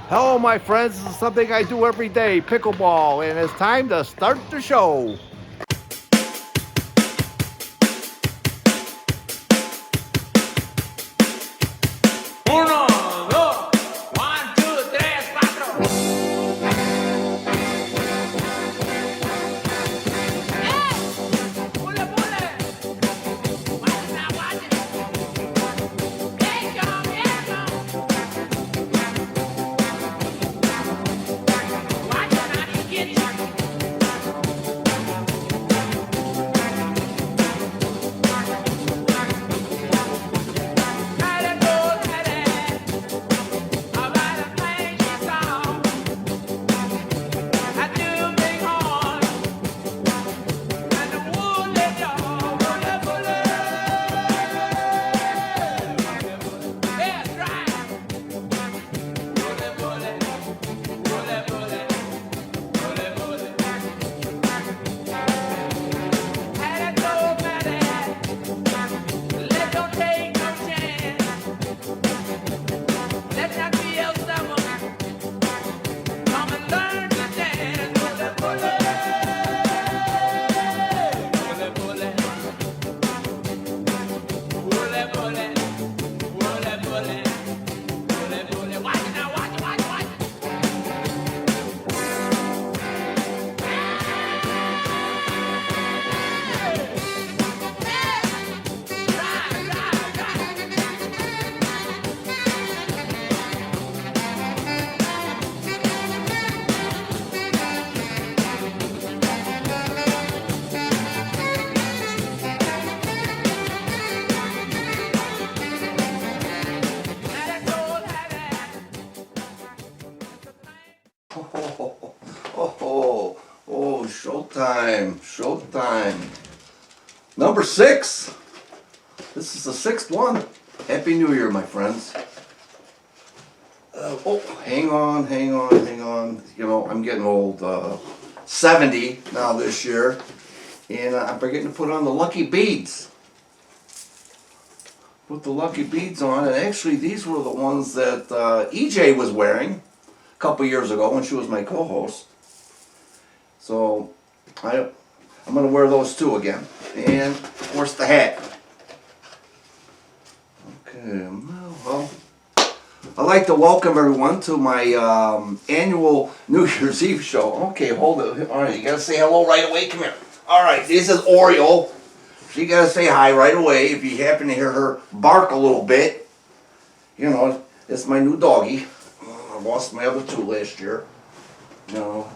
Hello, my friends. This is something I do every day, pickleball, and it's time to start the show. Uno, dos, one, two, tres, cuatro. ¡Eh! ¡Pule, pule! ¡Guachen, guachen! ¡Venga, venga! ¡Guachen, nadie quiere! Let it go, let it. About a thing she saw. I do big horn. And the wood let y'all. Pule, pule! Yeah, try. Pule, pule. Pule, pule. Pule, pule. Let it go, let it. Let's don't take no chance. Let's not feel someone. Come and learn to dance. Pule, pule. Pule, pule. Pule, pule. Pule, pule. Pule, pule. Watch it now, watch it, watch it, watch it. Right, right, right. Let it go, let it. Oh, showtime, showtime. Number 6. This is the 6th one. Happy New Year, my friends. Hang on, hang on, hang on. You know, I'm getting old. 70 now this year. And I'm forgetting to put on the lucky beads. Put the lucky beads on. And actually, these were the ones that EJ was wearing a couple years ago when she was my co-host. So I'm going to wear those too again. And of course the hat. Okay, well, I'd like to welcome everyone to my annual New Year's Eve show. Okay, hold it. All right, you got to say hello right away. Come here. All right, this is Oriole. She got to say hi right away. If you happen to hear her bark a little bit, you know, it's my new doggy. I lost my other two last year. You know,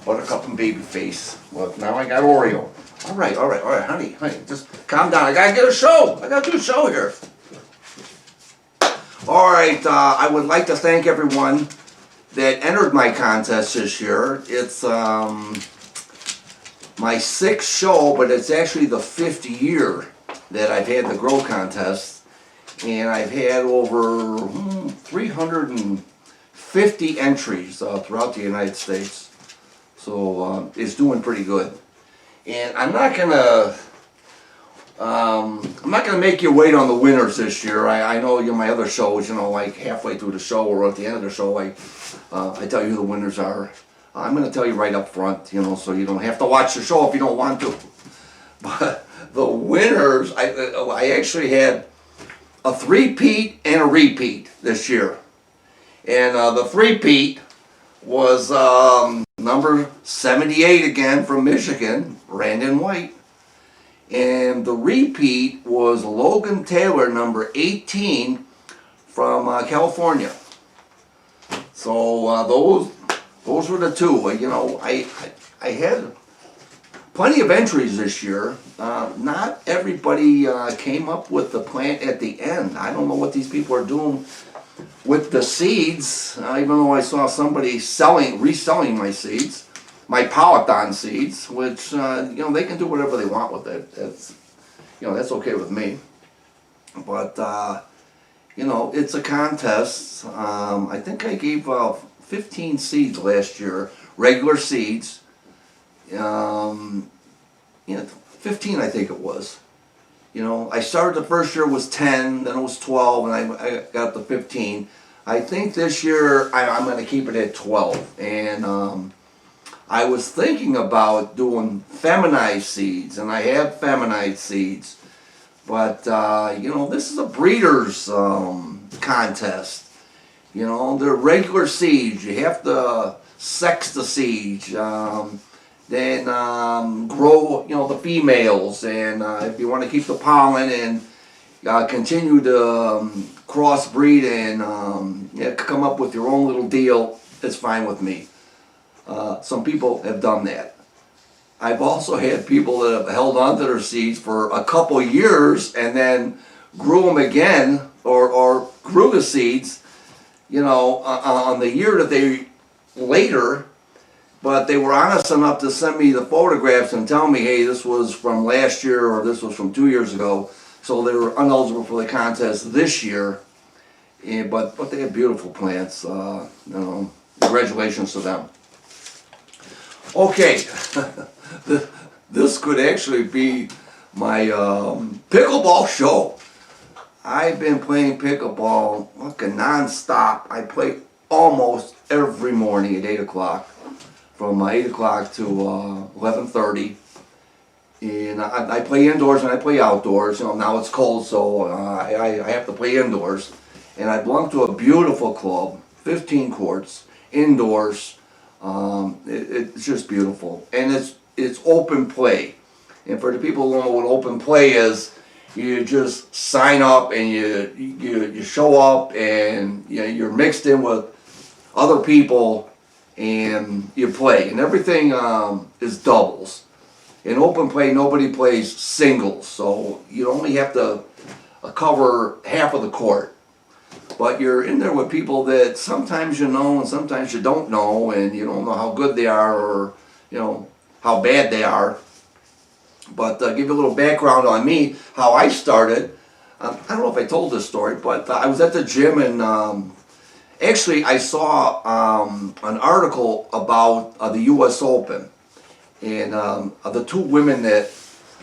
Buttercup and Babyface. Well, now I got Oreo. All right, honey, just calm down. I gotta get a show. I gotta do a show here. All right, I would like to thank everyone that entered my contest this year. It's my 6th show, but it's actually the 5th year that I've had the Grow Contest. And I've had over 350 entries throughout the United States. So it's doing pretty good. And I'm not gonna make you wait on the winners this year. I know my other shows, you know, like halfway through the show or at the end of the show, I tell you who the winners are. I'm gonna tell you right up front, you know, so you don't have to watch the show if you don't want to. But the winners, I actually had a 3-peat and a repeat this year. And the 3-peat was number 78 again from Michigan, Brandon White. And the repeat was Logan Taylor, number 18 from California. So those were the two. You know, I had plenty of entries this year. Not everybody came up with the plant at the end. I don't know what these people are doing with the seeds, even though I saw somebody reselling my seeds, my Peloton seeds, which, you know, they can do whatever they want with it. It's, you know, that's okay with me. But, you know, it's a contest. I think I gave 15 seeds last year, regular seeds. You know, 15 I think it was. You know, I started the first year was 10, then it was 12, and I got up to 15. I think this year I'm going to keep it at 12. And I was thinking about doing feminized seeds, and I have feminized seeds. But, this is a breeder's contest. They're regular seeds. You have to sex the seeds. Then grow, the females. And if you want to keep the pollen and continue to crossbreed and come up with your own little deal, it's fine with me. Some people have done that. I've also had people that have held on to their seeds for a couple years and then grew them again or grew the seeds, on the year that they later, but they were honest enough to send me the photographs and tell me, hey, this was from last year or this was from 2 years ago. So they were ineligible for the contest this year. But they have beautiful plants. Congratulations to them. Okay, this could actually be my pickleball show. I've been playing pickleball fucking non-stop. I play almost every morning at 8 o'clock, from 8 o'clock to 11:30. And I play indoors and I play outdoors. Now it's cold, so I have to play indoors. And I belong to a beautiful club, 15 courts, indoors. It's just beautiful, and it's open play. And for the people who don't know what open play is, you just sign up and you show up, and you're mixed in with other people, and you play, and everything is doubles. In open play, nobody plays singles, so you only have to cover half of the court. But you're in there with people that sometimes you know and sometimes you don't know, and you don't know how good they are or how bad they are. But give you a little background on me, how I started. I don't know if I told this story, but I was at the gym, and actually I saw an article about the U.S. Open, and the two women that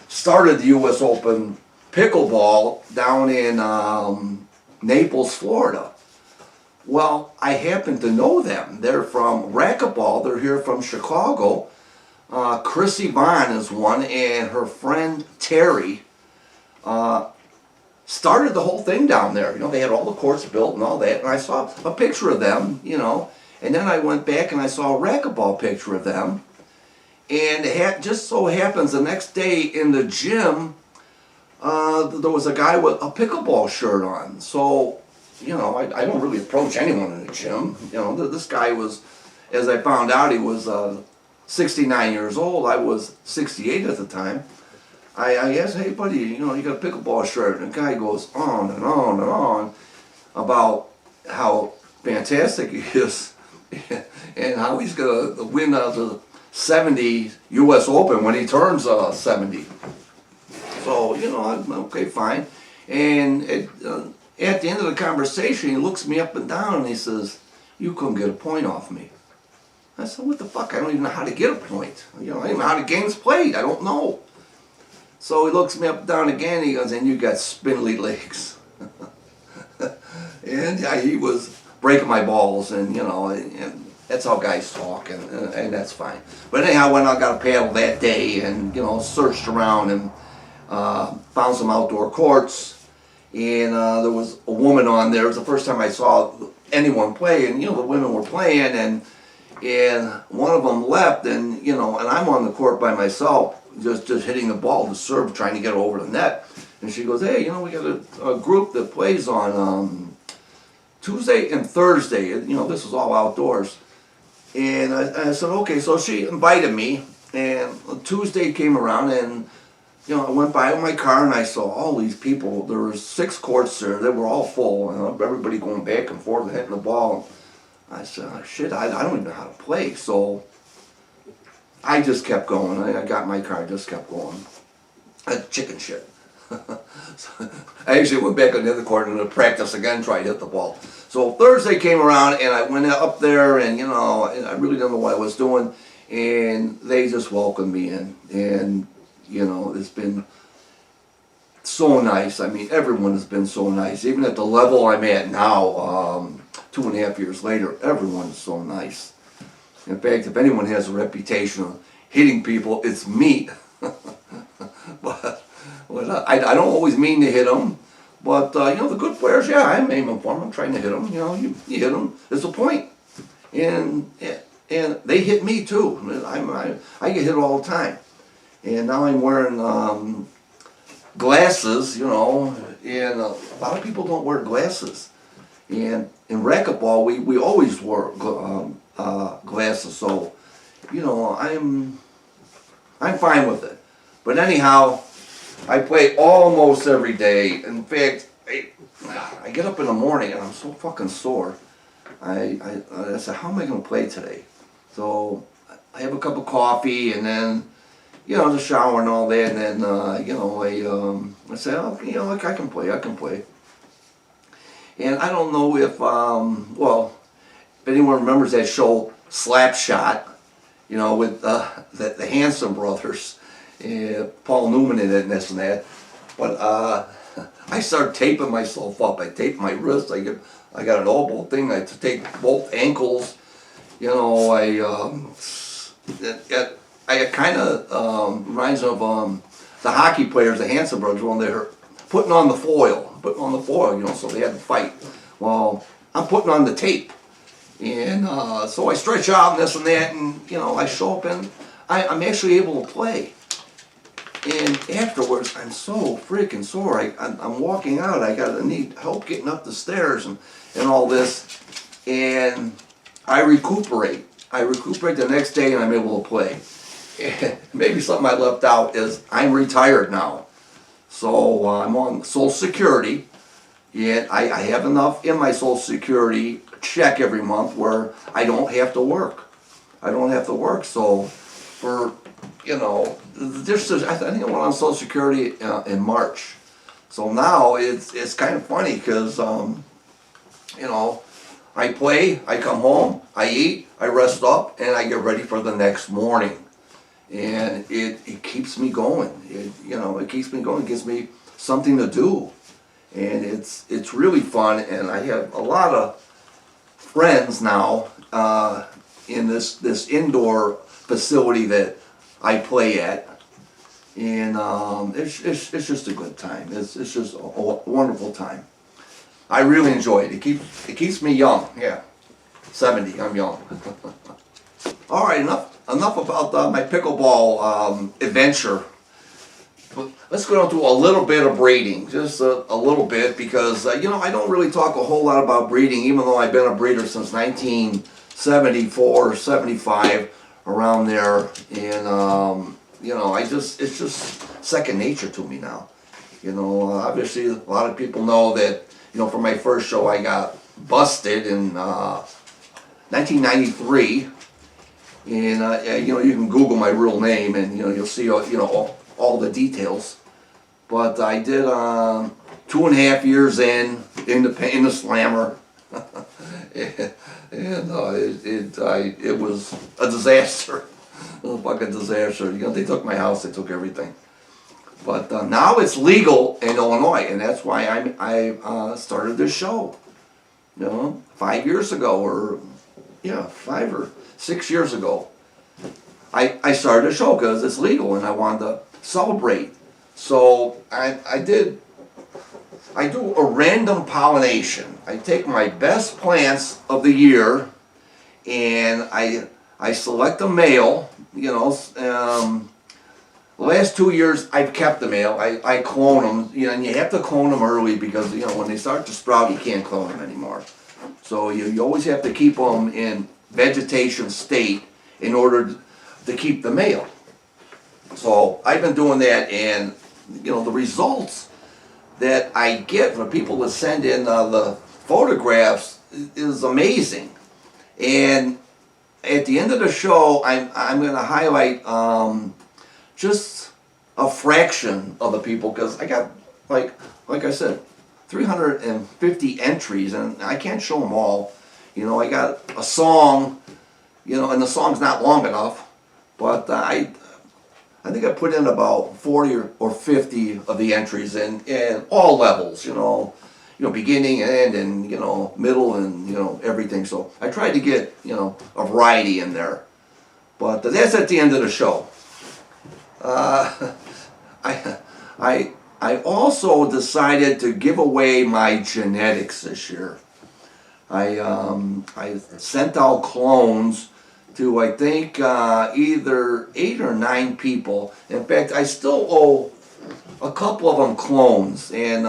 started the U.S. Open pickleball down in Naples, Florida. Well, I happen to know them. They're from racquetball. They're here from Chicago. Chrissy Vaughn is one, and her friend Terry started the whole thing down there. They had all the courts built and all that, and I saw a picture of them, and then I went back and I saw a racquetball picture of them, and it just so happens the next day in the gym, there was a guy with a pickleball shirt on. So, I don't really approach anyone in the gym. This guy was, as I found out, he was 69 years old. I was 68 at the time. I asked, hey buddy, you got a pickleball shirt? And the guy goes on and on and on about how fantastic he is and how he's going to win the 70 U.S. Open when he turns 70. So, I'm okay, fine. And at the end of the conversation, he looks me up and down and he says, you couldn't get a point off me. I said, what the fuck? I don't even know how to get a point. I don't even know how the game's played. I don't know. So he looks me up and down again and he goes, and you got spindly legs. And he was breaking my balls, and, and that's how guys talk, and that's fine. But anyhow, I went out, got a paddle that day, and, searched around and found some outdoor courts, and there was a woman on there. It was the first time I saw anyone play, and the women were playing, and one of them left, and and I'm on the court by myself, just hitting the ball to serve, trying to get over the net. And she goes, hey, we got a group that plays on Tuesday and Thursday. This was all outdoors. And I said, okay. So she invited me, and Tuesday came around, and I went by with my car and I saw all these people. There were 6 courts there. They were all full. Everybody going back and forth and hitting the ball. I said, oh, shit, I don't even know how to play. So I just kept going. I got in my car, just kept going. Chicken shit. So I actually went back on the other court and practiced again, tried to hit the ball. So Thursday came around and I went up there, and I really didn't know what I was doing. And they just welcomed me in. And it's been so nice. I mean, everyone has been so nice. Even at the level I'm at now, 2.5 years later, everyone's so nice. In fact, if anyone has a reputation of hitting people, it's me. but I don't always mean to hit them. But, the good players, yeah, I'm aiming for them. I'm trying to hit them. You hit them. There's a point. And they hit me too. I get hit all the time. And now I'm wearing glasses, and a lot of people don't wear glasses. And in racquetball, we always wore glasses. So, I'm fine with it. But anyhow, I play almost every day. In fact, I get up in the morning and I'm so fucking sore. I said, how am I going to play today? So I have a cup of coffee and then, the shower and all that. And then, I say, oh, I can play. And I don't know if, if anyone remembers that show Slapshot, with the Hanson brothers, Paul Newman in it and this and that. But I started taping myself up. I taped my wrist. I got an elbow thing. I tape both ankles. I kind of reminds of the hockey players, the Hanson brothers, when they're putting on the foil, so they had to fight. Well, I'm putting on the tape. And so I stretch out and this and that, and I show up and I'm actually able to play. And afterwards, I'm so freaking sore. I'm walking out. I need help getting up the stairs and all this. And I recuperate. The next day and I'm able to play. And maybe something I left out is I'm retired now. So I'm on Social Security. Yet I have enough in my Social Security check every month where I don't have to work. So for, I think I went on Social Security in March. So now it's kind of funny because, I play, I come home, I eat, I rest up, and I get ready for the next morning. And it keeps me going. It keeps me going. It gives me something to do. And it's really fun. And I have a lot of friends now in this indoor facility that I play at. And it's just a good time. It's just a wonderful time. I really enjoy it. It keeps me young. Yeah, 70. I'm young. All right, enough about my pickleball adventure. Let's go down to a little bit of breeding, just a little bit, because I don't really talk a whole lot about breeding, even though I've been a breeder since 1974, 75, around there, and it's just second nature to me now. Obviously a lot of people know that for my first show I got busted in 1993. And you can Google my real name, and you'll see all the details. But I did 2.5 years in the slammer, and it was a disaster, a fucking disaster. They took my house, they took everything. But now it's legal in Illinois, and that's why I started this show. 5 years ago, or 5 or 6 years ago, I started a show because it's legal and I wanted to celebrate. So I do a random pollination. I take my best plants of the year and I select a male. The last 2 years I've kept the male. I clone them, and you have to clone them early because when they start to sprout you can't clone them anymore. So you always have to keep them in vegetation state in order to keep the male. So I've been doing that, and the results that I get from people that send in the photographs is amazing. And at the end of the show, I'm going to highlight just a fraction of the people, because I got like I said, 350 entries, and I can't show them all. I got a song, and the song's not long enough, but I think I put in about 40 or 50 of the entries in all levels, beginning and end and, middle and, everything. So I tried to get, a variety in there. But that's at the end of the show. I also decided to give away my genetics this year. I sent out clones to, I think, either 8 or 9 people. In fact, I still owe a couple of them clones, and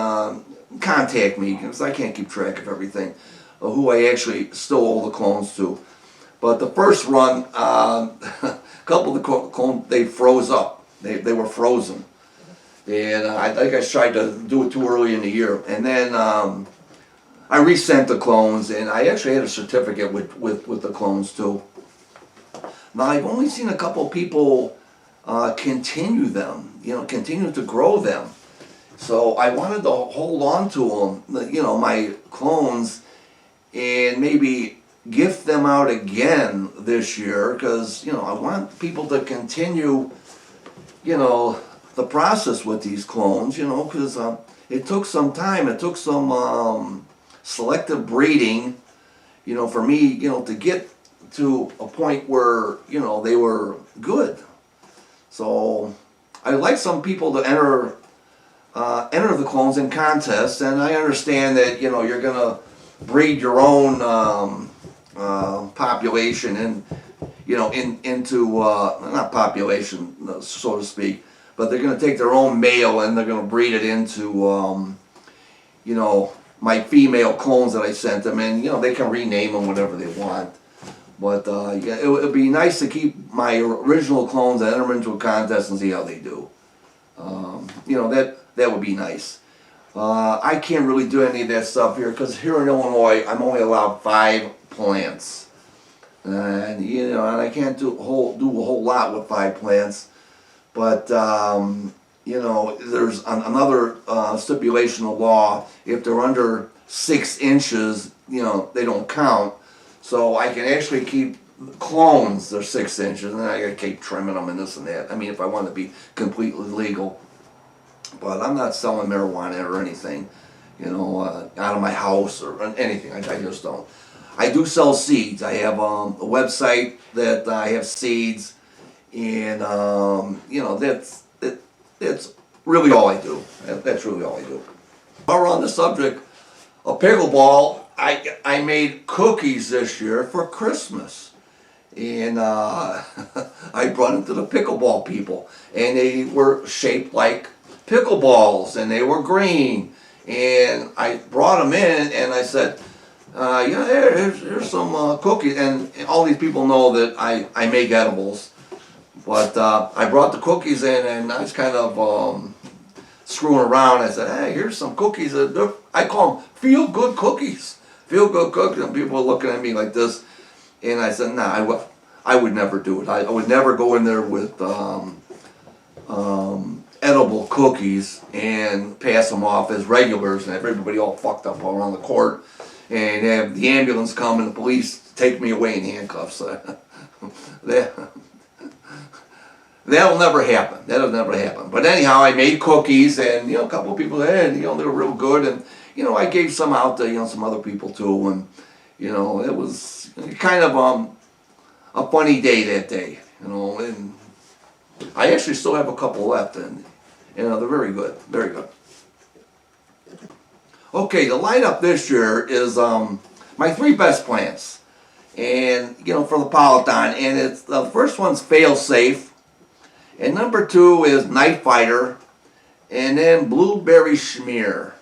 contact me because I can't keep track of everything, who I actually still owe the clones to. But the first run, a couple of the clones, they froze up. They were frozen. And I think I tried to do it too early in the year. And then I resent the clones, and I actually had a certificate with the clones too. Now, I've only seen a couple people continue them, continue to grow them. So I wanted to hold on to them, my clones, and maybe gift them out again this year, because, I want people to continue, the process with these clones, because it took some time, it took some selective breeding, for me, to get to a point where, they were good. So I'd like some people to enter the clones in contests, and I understand that, you're gonna breed your own population and, into, not population, so to speak, but they're going to take their own male and they're going to breed it into, my female clones that I sent them, and, they can rename them whatever they want. But, yeah, it would be nice to keep my original clones and enter them into a contest and see how they do. That would be nice. I can't really do any of that stuff here, because here in Illinois, I'm only allowed 5 plants. And, and I can't do a whole lot with 5 plants. But, there's another stipulation of law. If they're under 6 inches, they don't count. So I can actually keep clones, they're 6 inches, and then I gotta keep trimming them and this and that. I mean, if I want to be completely legal. But I'm not selling marijuana or anything, out of my house or anything. I just don't. I do sell seeds. I have a website that I have seeds, and that's really all I do. That's really all I do. While we're on the subject of pickleball, I made cookies this year for Christmas, and I brought them to the pickleball people, and they were shaped like pickleballs, and they were green, and I brought them in, and I said, here's some cookies, and all these people know that I make edibles, but I brought the cookies in, and I was kind of screwing around. I said, hey, here's some cookies. I call them feel-good cookies. Feel-good cookies, and people were looking at me like this, and I said, nah, I would never do it. I would never go in there with edible cookies and pass them off as regulars and have everybody all fucked up all around the court and have the ambulance come and the police take me away in handcuffs. That'll never happen. That'll never happen. But anyhow, I made cookies, and a couple of people said, they were real good, and I gave some out to some other people too, and it was kind of a funny day that day, and I actually still have a couple left, and they're very good, very good. Okay, the lineup this year is my 3 best plants, and for the Polython, and it's the first one's Fail Safe, and number 2 is Night Fighter, and then Blueberry Schmear.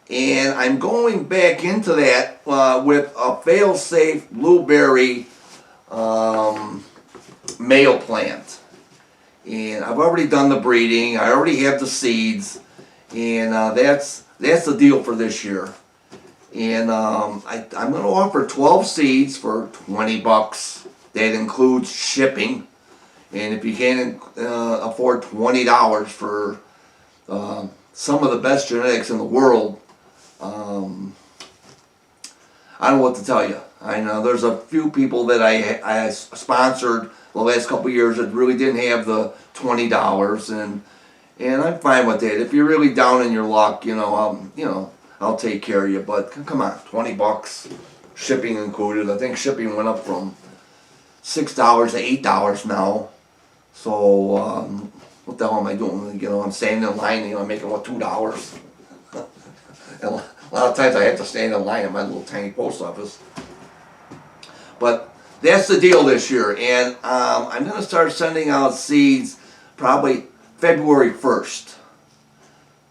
And I'm going back into that with a Fail Safe Blueberry male plant. And I've already done the breeding. I already have the seeds, and that's the deal for this year. And I'm going to offer 12 seeds for $20. That includes shipping. And if you can't afford $20 for some of the best genetics in the world, I don't know what to tell you. I know there's a few people that I sponsored the last couple of years that really didn't have the $20, and I'm fine with that. If you're really down in your luck, I'll take care of you. But come on, $20, shipping included. I think shipping went up from $6 to $8 now. So what the hell am I doing? You know, I'm standing in line. You know, I'm making what, $2. And a lot of times I have to stand in line at my little tiny post office. But that's the deal this year, and I'm gonna start sending out seeds probably February 1st.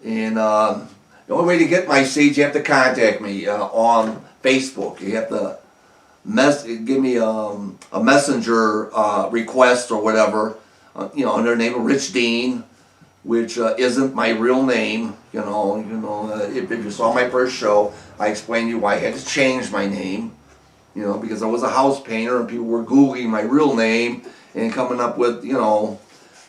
And the only way to get my seeds, you have to contact me on Facebook. You have to give me a messenger request or whatever, you know, under the name of Rich Dean, which isn't my real name. You know, if you saw my first show, I explained to you why I had to change my name. You know, because I was a house painter and people were Googling my real name and coming up with, you know,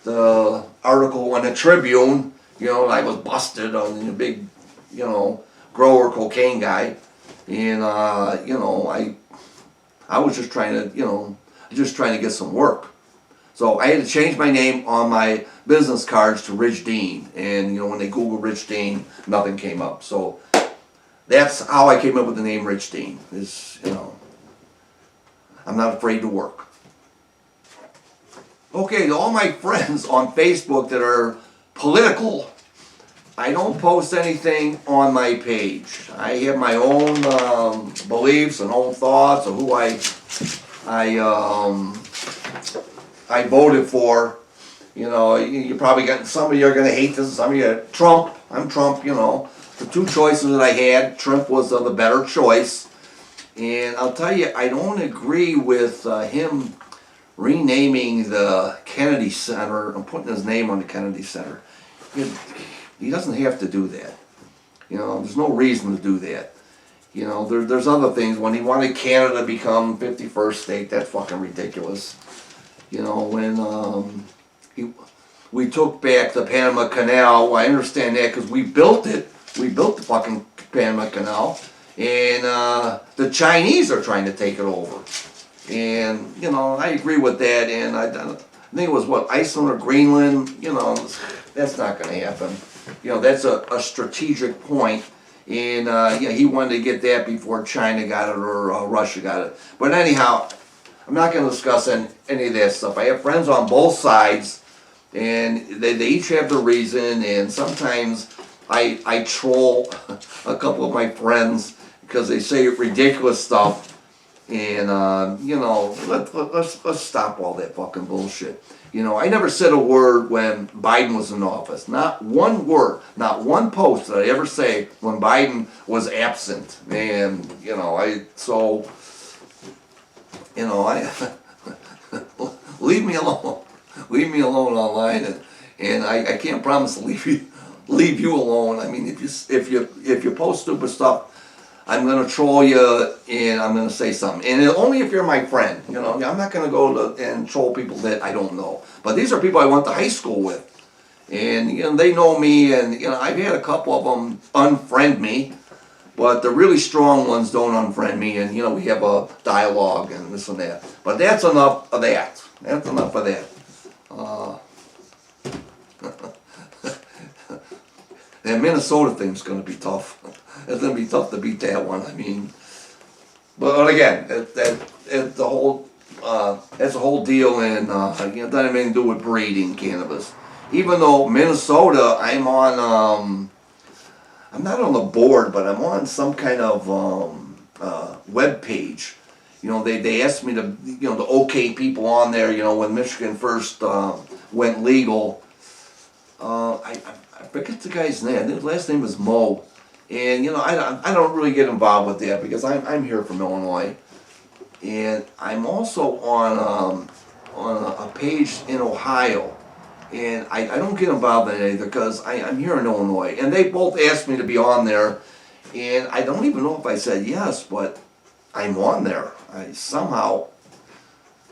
the article in the Tribune, you know, I was busted on the big, you know, grower cocaine guy. And, you know, I was just trying to, you know, get some work. So I had to change my name on my business cards to Rich Dean. And, you know, when they Googled Rich Dean, nothing came up. So that's how I came up with the name Rich Dean, is, you know, I'm not afraid to work. Okay, to all my friends on Facebook that are political, I don't post anything on my page. I have my own beliefs and own thoughts of who I voted for. You know, you probably got, some of you are going to hate this, some of you, Trump. I'm Trump, you know. The two choices that I had, Trump was the better choice. And I'll tell you, I don't agree with him renaming the Kennedy Center and putting his name on the Kennedy Center. He doesn't have to do that. You know, there's no reason to do that. You know, there's other things. When he wanted Canada to become 51st state, that's fucking ridiculous. You know, when we took back the Panama Canal, well, I understand that because we built it. We built the fucking Panama Canal. And the Chinese are trying to take it over. And, you know, I agree with that. And I think it was, what, Iceland or Greenland? You know, that's not going to happen. You know, that's a strategic point. And, yeah, he wanted to get that before China got it or Russia got it. But anyhow, I'm not going to discuss any of that stuff. I have friends on both sides. And they each have their reason. And sometimes I troll a couple of my friends because they say ridiculous stuff, and you know, let's stop all that fucking bullshit. You know, I never said a word when Biden was in office. Not one word, not one post did I ever say when Biden was absent. And you know, leave me alone. Leave me alone online, and I can't promise to leave you alone. I mean, if you post stupid stuff, I'm gonna troll you and I'm gonna say something. And only if you're my friend. You know, I'm not gonna go and troll people that I don't know. But these are people I went to high school with, and you know, they know me. And you know, I've had a couple of them unfriend me, but the really strong ones don't unfriend me. And you know, we have a dialogue and this and that. But that's enough of that. That's enough of that. That Minnesota thing's going to be tough. It's going to be tough to beat that one. I mean, but again, that's a whole deal, and you know, doesn't have anything to do with breeding cannabis. Even though Minnesota, I'm on, I'm not on the board, but I'm on some kind of web page. You know, they asked me to, you know, to okay people on there. You know, when Michigan first went legal. I forget the guy's name. His last name is Mo, and you know, I don't really get involved with that because I'm here from Illinois, and I'm also on a page in Ohio, and I don't get involved in it either because I'm here in Illinois, and they both asked me to be on there, and I don't even know if I said yes, but I'm on there. I somehow,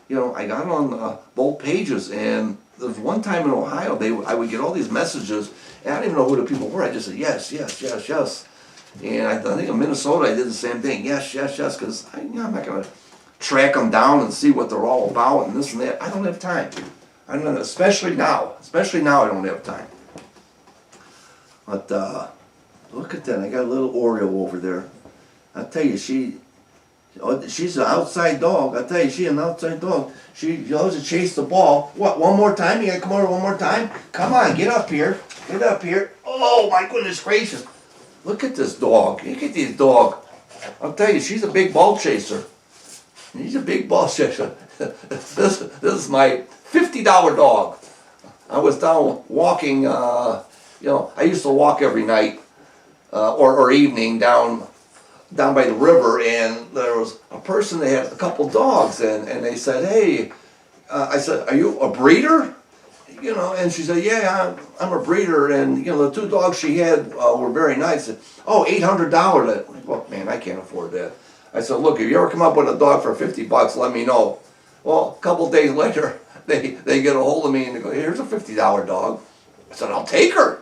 you know, I got on both pages, and there was one time in Ohio, I would get all these messages, and I didn't even know who the people were. I just said yes, yes, yes, yes. And I think in Minnesota, I did the same thing. Yes, yes, yes, because I'm not going to track them down and see what they're all about and this and that. I don't have time. I don't, especially now. Especially now, I don't have time. But Look at that. I got a little Oreo over there. I tell you, she's an outside dog. I tell you, she's an outside dog. She loves to chase the ball. What, one more time? You gotta come over one more time? Come on, get up here. Get up here. Oh, my goodness gracious. Look at this dog. Look at this dog. I'll tell you, she's a big ball chaser. He's a big ball chaser. This is my $50 dog. I was down walking, I used to walk every night or evening down by the river, and there was a person that had a couple dogs, and they said, hey, I said, are you a breeder? And she said, yeah, I'm a breeder, and the two dogs she had were very nice. And, oh, $800. Well, man, I can't afford that. I said, look, if you ever come up with a dog for $50, let me know. Well, a couple days later, they get a hold of me and they go, here's a $50 dog. I said, I'll take her.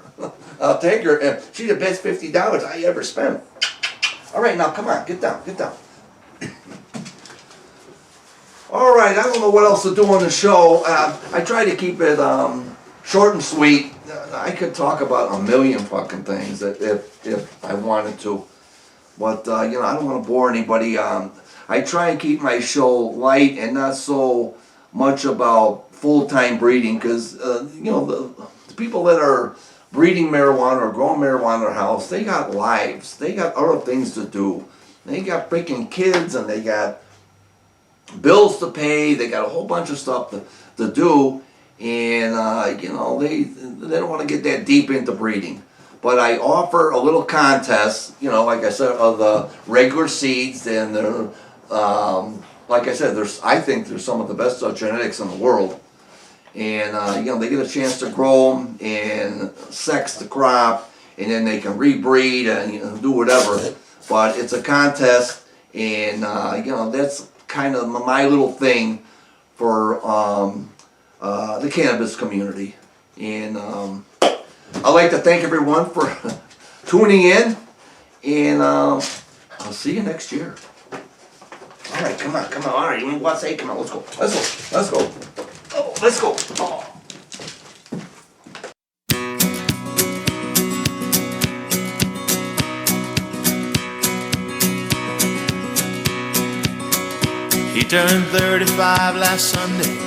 I'll take her. And she's the best $50 I ever spent. All right, now come on, get down, get down. All right, I don't know what else to do on the show. I try to keep it short and sweet. I could talk about a million fucking things if I wanted to. But, I don't want to bore anybody. I try and keep my show light and not so much about full-time breeding because, the people that are breeding marijuana or growing marijuana in their house, they got lives. They got other things to do. They got freaking kids and they got bills to pay. They got a whole bunch of stuff to do. And, they don't want to get that deep into breeding. But I offer a little contest, like I said, of the regular seeds, and they're, like I said, I think there's some of the best genetics in the world. And, they get a chance to grow them and sex the crop, and then they can rebreed and do whatever. But it's a contest, and, that's kind of my little thing for the cannabis community. And I'd like to thank everyone for tuning in, and I'll see you next year. All right, come on. All right, you want to say, come on, let's go. Oh, let's go. Oh. He turned 35 last Sunday,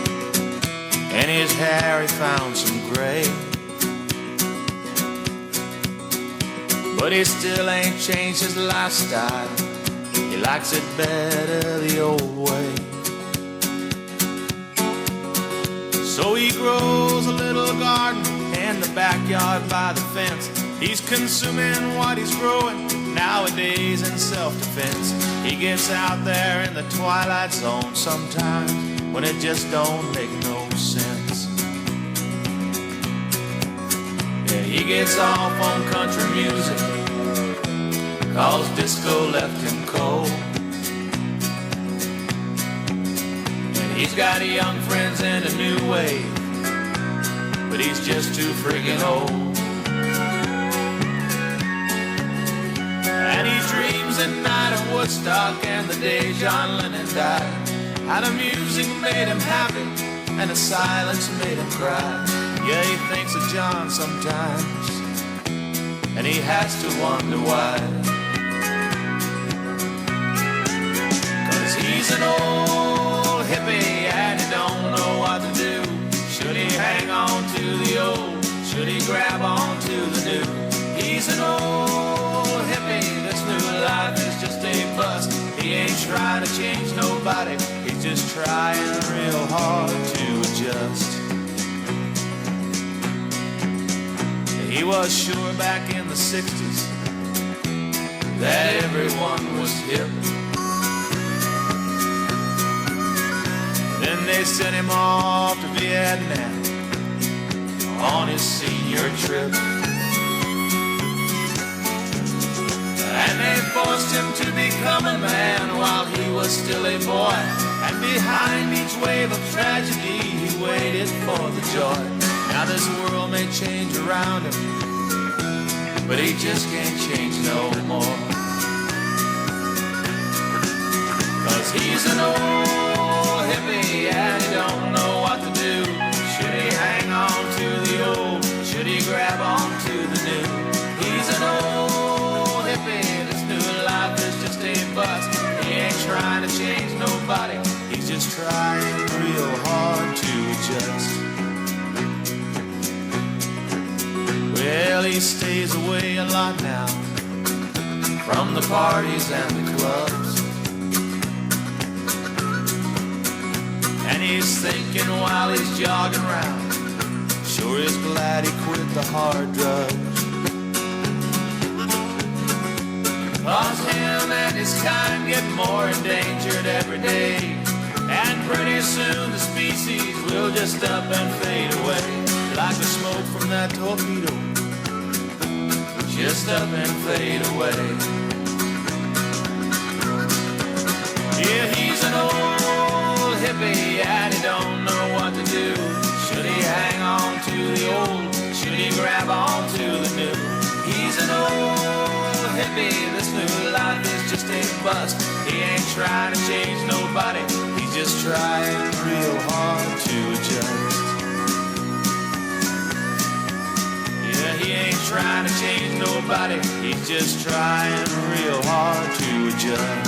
and his hair he found some gray. But he still ain't changed his lifestyle. He likes it better the old way. So he grows a little garden in the backyard by the fence. He's consuming what he's growing nowadays in self-defense. He gets out there in the twilight zone sometimes when it just don't make no sense. Yeah, he gets off on country music, 'cause disco left him cold. And he's got young friends in a new wave, but he's just too friggin' old. And he dreams at night of Woodstock and the day John Lennon died. How the music made him happy and the silence made him cry. Yeah, he thinks of John sometimes, and he has to wonder why. 'Cause he's an old hippie and he don't know what to do. Should he hang on to the old? Should he grab on to the new? He's an old hippie, this new life is just a bust. He ain't trying to change nobody, he's just trying real hard to adjust. He was sure back in the 60s that everyone was hip. Then they sent him off to Vietnam on his senior trip. And they forced him to become a man while he was still a boy. And behind each wave of tragedy, he waited for the joy. Now this world may change around him, but he just can't change no more. 'Cause he's an old hippie and he don't know what to do. Should he hang on to the old? Should he grab on to the new? He's an old just trying real hard to adjust. Well, he stays away a lot now from the parties and the clubs. And he's thinking while he's jogging around, sure is glad he quit the hard drugs. 'Cause him and his kind get more endangered every day, and pretty soon the species will just up and fade away, like the smoke from that torpedo, just up and fade away. Yeah, he's an old hippie and he don't know what to do. Should he hang on to the old? Should he grab on to the new? He's an old hippie, this new life is just a bust. He ain't trying to change nobody, he's just trying real hard to adjust. Yeah, he ain't trying to change nobody, he's just trying real hard to adjust.